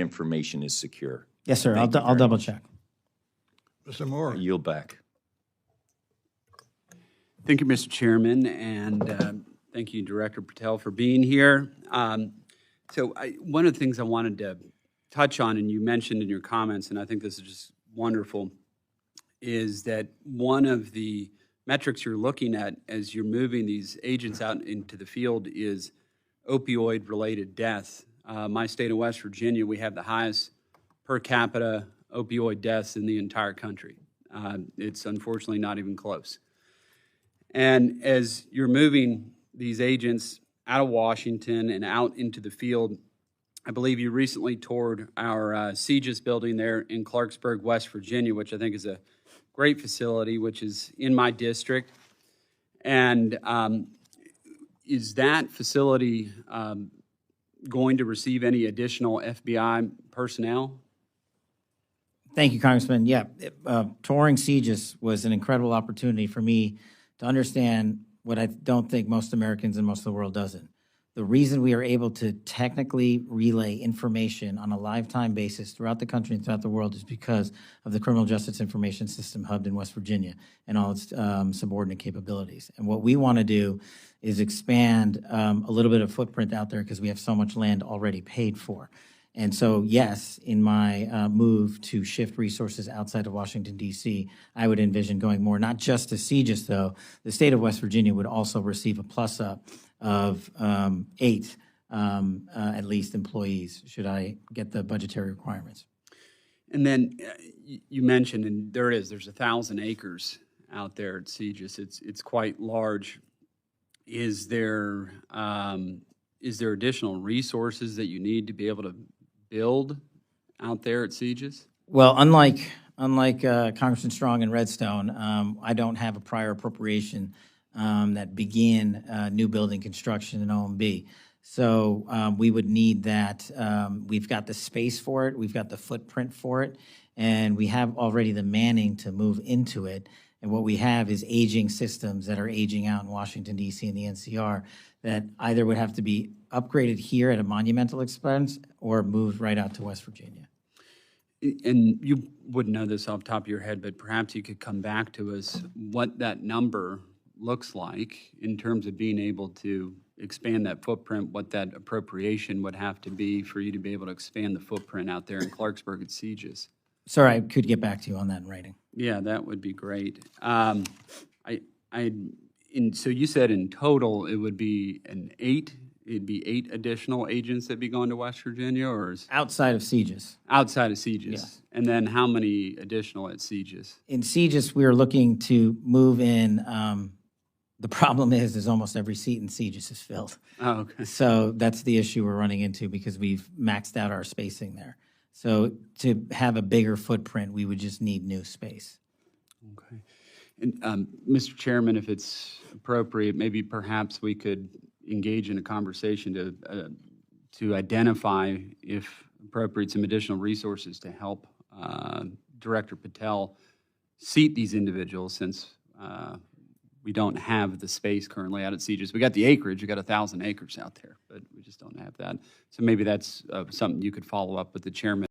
information is secure. Yes, sir. Thank you I'll very double much. check. Mr. Moore. I yield back. Thank you, Mr. Chairman, and thank you, Director Patel, for being here. One of the things I wanted to touch on, and you mentioned in your comments, and I think this is just wonderful, is that one of the metrics you're looking at as you're moving these agents out into the field is opioid-related deaths. My state of West Virginia, we have the highest per capita opioid deaths in the entire country. It's unfortunately not even close. And as you're moving these agents out of Washington and out into the field, I believe you recently toured our CGIS building there in Clarksburg, West Virginia, which I think is a great facility, which is in my district. And is that facility going to receive any additional FBI personnel? Thank you, Congressman. Yeah, touring CGIS was an incredible opportunity for me to understand what I don't think most Americans and most of the world doesn't. The reason we are able to technically relay information on a live-time basis throughout the country and throughout the world is because of the Criminal Justice Information System hubbed in West Virginia and all its subordinate capabilities. And what we want to do is expand a little bit of footprint out there because we have so much land already paid for. And so, yes, in my move to shift resources outside of Washington, D.C., I would envision going more, not just to CGIS, though. The state of West Virginia would also receive a plus-up of 8, at least, employees, should I get the budgetary requirements. And then you mentioned, and there's 1,000 acres out there at CGIS. It's quite large. Is there additional resources that you need to be able to build out there at CGIS? Well, unlike Congressman Strong in Redstone, I don't have a prior appropriation that began new building construction in OMB. So we would need that. We've got the space for it, we've got the footprint for it, and we have already the manning to move into it. And what we have is aging systems that are aging out in Washington, D.C. and the NCR that either would have to be upgraded here at a monumental expense or moved right out to West Virginia. And you wouldn't know this off the top of your head, but perhaps you could come back to us what that number looks like in terms of being able to expand that footprint, what that appropriation would have to be for you to be able to expand the footprint out there in Clarksburg at CGIS. Sorry, I could get back to you on that in writing. Yeah, that would be great. So you said in total it would be it'd be 8 additional agents that'd be going to West Virginia, or is Outside of CGIS. outside of CGIS? Yeah. And then how many additional at CGIS? In CGIS, we are looking to move in. The problem is almost every seat in CGIS is filled. Oh, okay. So that's the issue we're running into because we've maxed out our spacing there. So to have a bigger footprint, we would just need new space. Okay. And Mr. Chairman, if it's appropriate, maybe perhaps we could engage in a conversation to identify, if appropriate, some additional resources to help Director Patel seat these individuals, since we don't have the space currently out at CGIS. We got the acreage, we got 1,000 acres out there, but we just don't have that. So maybe that's something you could follow up with the chairman.